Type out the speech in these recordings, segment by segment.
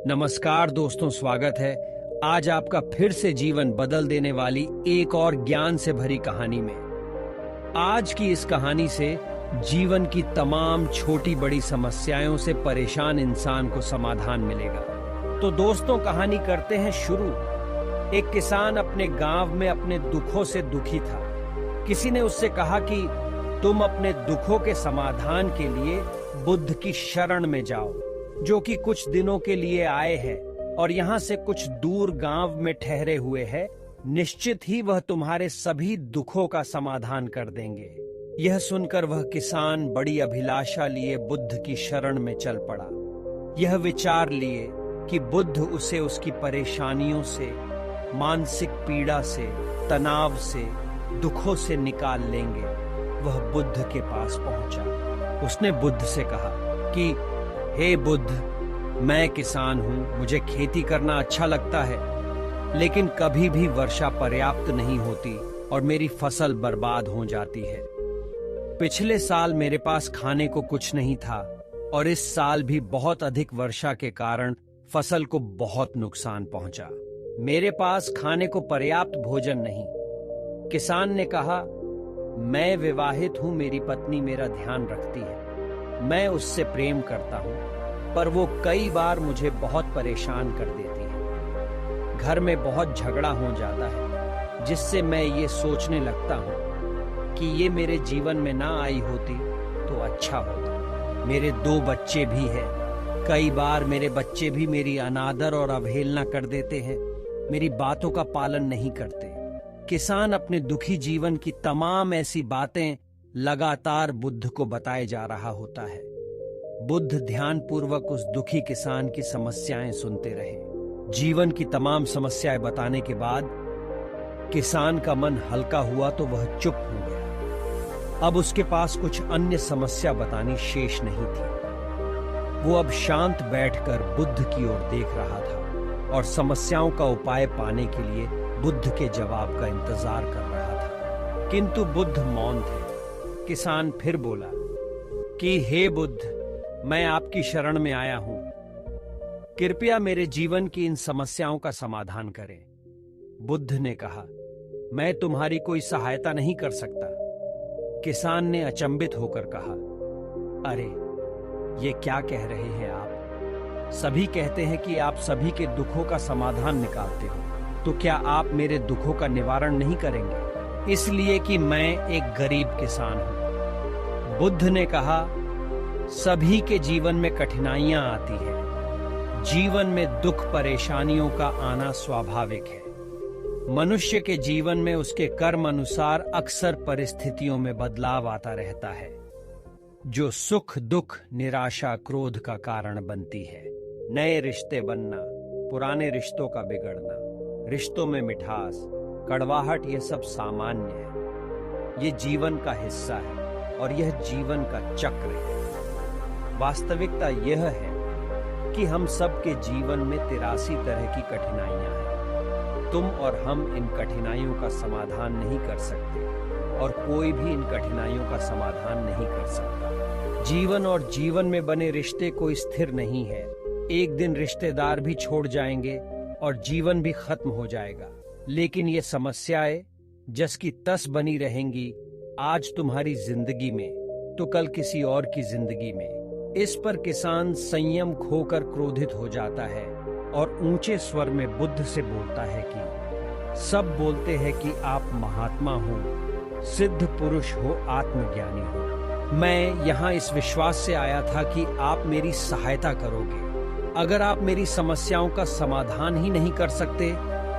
नमस्कार दोस्तों, स्वागत है आज आपका फिर से जीवन बदल देने वाली एक और ज्ञान से भरी कहानी में। आज की इस कहानी से जीवन की तमाम छोटी बड़ी समस्याओं से परेशान इंसान को समाधान मिलेगा। तो दोस्तों, कहानी करते हैं शुरू। एक किसान अपने गांव में अपने दुखों से दुखी था। किसी ने उससे कहा कि तुम अपने दुखों के समाधान के लिए बुद्ध की शरण में जाओ, जो कि कुछ दिनों के लिए आए हैं और यहाँ से कुछ दूर गांव में ठहरे हुए हैं। निश्चित ही वह तुम्हारे सभी दुखों का समाधान कर देंगे। यह सुनकर वह किसान बड़ी अभिलाषा लिए बुद्ध की शरण में चल पड़ा। यह विचार लिए कि बुद्ध उसे उसकी परेशानियों से, मानसिक पीड़ा से, तनाव से, दुखों से निकाल लेंगे। वह बुद्ध के पास पहुंचा। उसने बुद्ध से कहा कि हे बुद्ध, मैं किसान हूं, मुझे खेती करना अच्छा लगता है, लेकिन कभी भी वर्षा पर्याप्त नहीं होती और मेरी फसल बर्बाद हो जाती है। पिछले साल मेरे पास खाने को कुछ नहीं था और इस साल भी बहुत अधिक वर्षा के कारण फसल को बहुत नुकसान पहुंचा। मेरे पास खाने को पर्याप्त भोजन नहीं। किसान ने कहा, मैं विवाहित हूं, मेरी पत्नी मेरा ध्यान रखती है, मैं उससे प्रेम करता हूं, पर वो कई बार मुझे बहुत परेशान कर देती है। घर में बहुत झगड़ा हो जाता है, जिससे मैं ये सोचने लगता हूं कि ये मेरे जीवन में ना आई होती तो अच्छा होता। मेरे 2 बच्चे भी हैं। कई बार मेरे बच्चे भी मेरी अनादर और अवहेलना कर देते हैं, मेरी बातों का पालन नहीं करते। किसान अपने दुखी जीवन की तमाम ऐसी बातें लगातार बुद्ध को बताए जा रहा होता है। बुद्ध ध्यानपूर्वक उस दुखी किसान की समस्याएं सुनते रहे। जीवन की तमाम समस्याएं बताने के बाद किसान का मन हल्का हुआ तो वह चुप हो गया। अब उसके पास कुछ अन्य समस्या बतानी शेष नहीं थी। वो अब शांत बैठकर बुद्ध की ओर देख रहा था और समस्याओं का उपाय पाने के लिए बुद्ध के जवाब का इंतजार कर रहा था। किंतु बुद्ध मौन थे। किसान फिर बोला कि हे बुद्ध, मैं आपकी शरण में आया हूं, कृपया मेरे जीवन की इन समस्याओं का समाधान करें। बुद्ध ने कहा, मैं तुम्हारी कोई सहायता नहीं कर सकता। किसान ने अचंभित होकर कहा, अरे ये क्या कह रहे हैं आप? सभी कहते हैं कि आप सभी के दुखों का समाधान निकालते हो, तो क्या आप मेरे दुखों का निवारण नहीं करेंगे? इसलिए कि मैं एक गरीब किसान हूं। बुद्ध ने कहा, सभी के जीवन में कठिनाइयां आती हैं। जीवन में दुख परेशानियों का आना स्वाभाविक है। मनुष्य के जीवन में उसके कर्म अनुसार अक्सर परिस्थितियों में बदलाव आता रहता है, जो सुख दुख निराशा क्रोध का कारण बनती है। नए रिश्ते बनना, पुराने रिश्तों का बिगड़ना, रिश्तों में मिठास, कड़वाहट, यह सब सामान्य है। ये जीवन का हिस्सा है और यह जीवन का चक्र है। वास्तविकता यह है कि हम सबके जीवन में 83 तरह की कठिनाइयां हैं। तुम और हम इन कठिनाइयों का समाधान नहीं कर सकते और कोई भी इन कठिनाइयों का समाधान नहीं कर सकता। जीवन और जीवन में बने रिश्ते कोई स्थिर नहीं है। एक दिन रिश्तेदार भी छोड़ जाएंगे और जीवन भी खत्म हो जाएगा। लेकिन ये समस्याएं जस की तस बनी रहेंगी, आज तुम्हारी जिंदगी में तो कल किसी और की जिंदगी में। इस पर किसान संयम खोकर क्रोधित हो जाता है और ऊंचे स्वर में बुद्ध से बोलता है कि सब बोलते हैं कि आप महात्मा हो, सिद्ध पुरुष हो, आत्मज्ञानी हो। मैं यहाँ इस विश्वास से आया था कि आप मेरी सहायता करोगे। अगर आप मेरी समस्याओं का समाधान ही नहीं कर सकते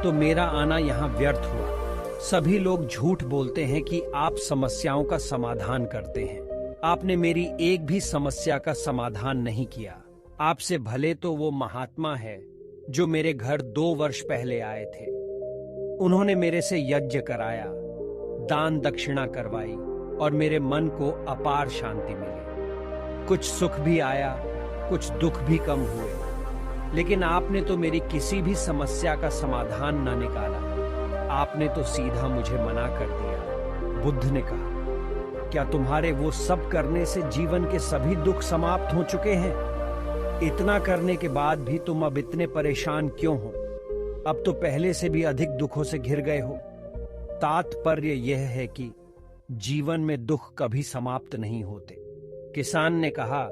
तो मेरा आना यहाँ व्यर्थ हुआ। सभी लोग झूठ बोलते हैं कि आप समस्याओं का समाधान करते हैं। आपने मेरी एक भी समस्या का समाधान नहीं किया। आपसे भले तो वो महात्मा है जो मेरे घर 2 वर्ष पहले आए थे। उन्होंने मेरे से यज्ञ कराया, दान दक्षिणा करवाई और मेरे मन को अपार शांति मिली। कुछ सुख भी आया, कुछ दुख भी कम हुए, लेकिन आपने तो मेरी किसी भी समस्या का समाधान न निकाला। आपने तो सीधा मुझे मना कर दिया। बुद्ध ने कहा, क्या तुम्हारे वो सब करने से जीवन के सभी दुख समाप्त हो चुके हैं? इतना करने के बाद भी तुम अब इतने परेशान क्यों हो? अब तो पहले से भी अधिक दुखों से घिर गए हो। तात्पर्य यह है कि जीवन में दुख कभी समाप्त नहीं होते। किसान ने कहा,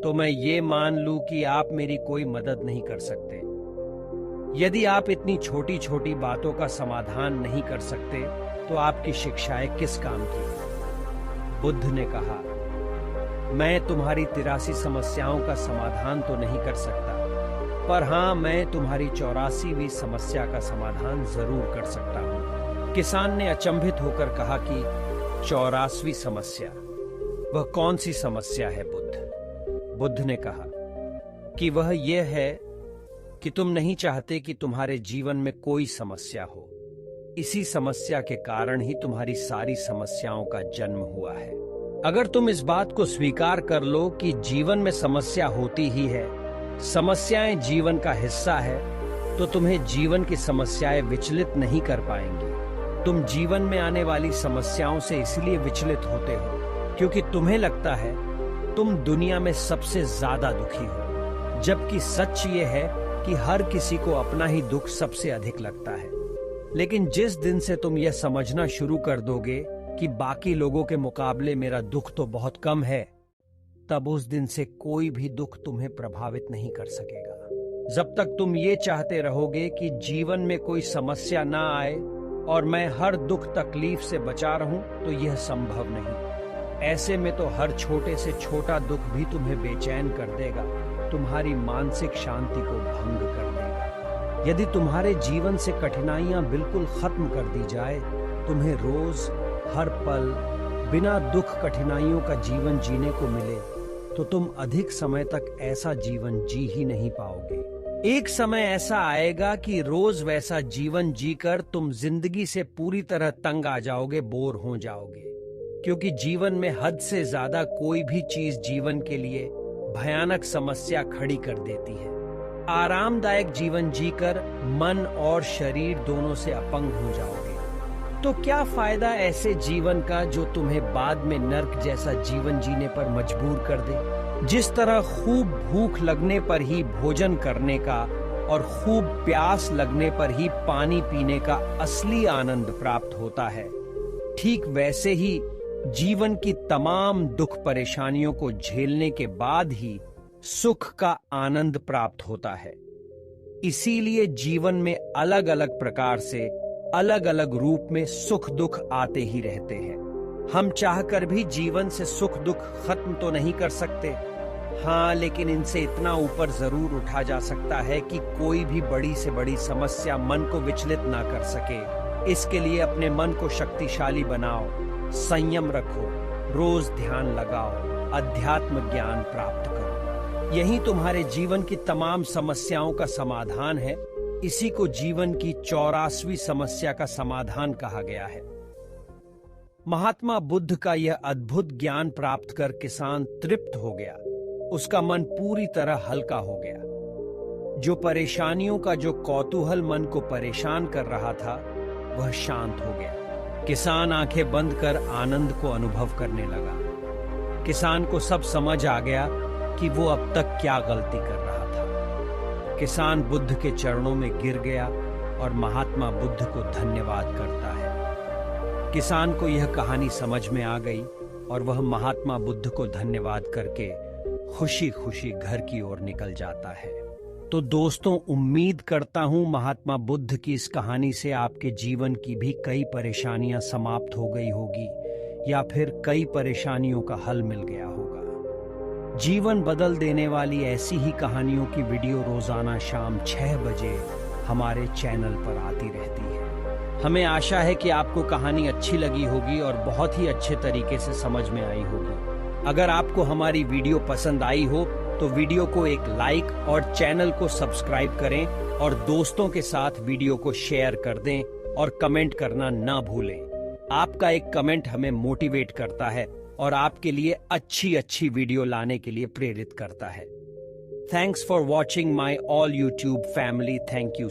तो मैं ये मान लूं कि आप मेरी कोई मदद नहीं कर सकते। यदि आप इतनी छोटी छोटी बातों का समाधान नहीं कर सकते तो आपकी शिक्षाएं किस काम की? बुद्ध ने कहा, मैं तुम्हारी 83 समस्याओं का समाधान तो नहीं कर सकता, पर हां, मैं तुम्हारी 84वीं समस्या का समाधान जरूर कर सकता हूं। किसान ने अचंभित होकर कहा कि 84वीं समस्या? वह कौन सी समस्या है बुद्ध? बुद्ध ने कहा कि वह यह है कि तुम नहीं चाहते कि तुम्हारे जीवन में कोई समस्या हो। इसी समस्या के कारण ही तुम्हारी सारी समस्याओं का जन्म हुआ है। अगर तुम इस बात को स्वीकार कर लो कि जीवन में समस्या होती ही है, समस्याएं जीवन का हिस्सा है, तो तुम्हें जीवन की समस्याएं विचलित नहीं कर पाएंगी। तुम जीवन में आने वाली समस्याओं से इसलिए विचलित होते हो क्योंकि तुम्हें लगता है तुम दुनिया में सबसे ज्यादा दुखी हो, जबकि सच ये है कि हर किसी को अपना ही दुख सबसे अधिक लगता है। लेकिन जिस दिन से तुम यह समझना शुरू कर दोगे कि बाकी लोगों के मुकाबले मेरा दुख तो बहुत कम है, तब उस दिन से कोई भी दुख तुम्हें प्रभावित नहीं कर सकेगा। जब तक तुम ये चाहते रहोगे कि जीवन में कोई समस्या ना आए और मैं हर दुख तकलीफ से बचा रहूं, तो यह संभव नहीं। ऐसे में तो हर छोटे से छोटा दुख भी तुम्हें बेचैन कर देगा, तुम्हारी मानसिक शांति को भंग कर देगा। यदि तुम्हारे जीवन से कठिनाइयां बिल्कुल खत्म कर दी जाए, तुम्हें रोज हर पल बिना दुख कठिनाइयों का जीवन जीने को मिले, तो तुम अधिक समय तक ऐसा जीवन जी ही नहीं पाओगे। एक समय ऐसा आएगा कि रोज वैसा जीवन जीकर तुम जिंदगी से पूरी तरह तंग आ जाओगे, बोर हो जाओगे, क्योंकि जीवन में हद से ज्यादा कोई भी चीज जीवन के लिए भयानक समस्या खड़ी कर देती है। आरामदायक जीवन जीकर मन और शरीर दोनों से अपंग हो जाओगे। तो क्या फायदा ऐसे जीवन का जो तुम्हें बाद में नर्क जैसा जीवन जीने पर मजबूर कर दे? जिस तरह खूब भूख लगने पर ही भोजन करने का और खूब प्यास लगने पर ही पानी पीने का असली आनंद प्राप्त होता है, ठीक वैसे ही जीवन की तमाम दुख परेशानियों को झेलने के बाद ही सुख का आनंद प्राप्त होता है। इसीलिए जीवन में अलग अलग प्रकार से अलग अलग रूप में सुख दुख आते ही रहते हैं। हम चाहकर भी जीवन से सुख दुख खत्म तो नहीं कर सकते, हाँ, लेकिन इनसे इतना ऊपर जरूर उठा जा सकता है कि कोई भी बड़ी से बड़ी समस्या मन को विचलित ना कर सके। इसके लिए अपने मन को शक्तिशाली बनाओ, संयम रखो, रोज ध्यान लगाओ, अध्यात्म ज्ञान प्राप्त करो। यही तुम्हारे जीवन की तमाम समस्याओं का समाधान है। इसी को जीवन की 84वीं समस्या का समाधान कहा गया है। महात्मा बुद्ध का यह अद्भुत ज्ञान प्राप्त कर किसान तृप्त हो गया। उसका मन पूरी तरह हल्का हो गया। जो परेशानियों का जो कौतूहल मन को परेशान कर रहा था, वह शांत हो गया। किसान आंखें बंद कर आनंद को अनुभव करने लगा। किसान को सब समझ आ गया कि वो अब तक क्या गलती कर रहा था। किसान बुद्ध के चरणों में गिर गया और महात्मा बुद्ध को धन्यवाद करता है। किसान को यह कहानी समझ में आ गई और वह महात्मा बुद्ध को धन्यवाद करके खुशी खुशी घर की ओर निकल जाता है। तो दोस्तों, उम्मीद करता हूं महात्मा बुद्ध की इस कहानी से आपके जीवन की भी कई परेशानियां समाप्त हो गई होगी या फिर कई परेशानियों का हल मिल गया होगा। जीवन बदल देने वाली ऐसी ही कहानियों की वीडियो रोजाना शाम 6 बजे हमारे चैनल पर आती रहती है। हमें आशा है कि आपको कहानी अच्छी लगी होगी और बहुत ही अच्छे तरीके से समझ में आई होगी। अगर आपको हमारी वीडियो पसंद आई हो तो वीडियो को एक लाइक और चैनल को सब्सक्राइब करें और दोस्तों के साथ वीडियो को शेयर कर दें और कमेंट करना ना भूलें। आपका एक कमेंट हमें मोटिवेट करता है और आपके लिए अच्छी वीडियो लाने के लिए प्रेरित करता है। Thanks for watching my all YouTube family. Thank you.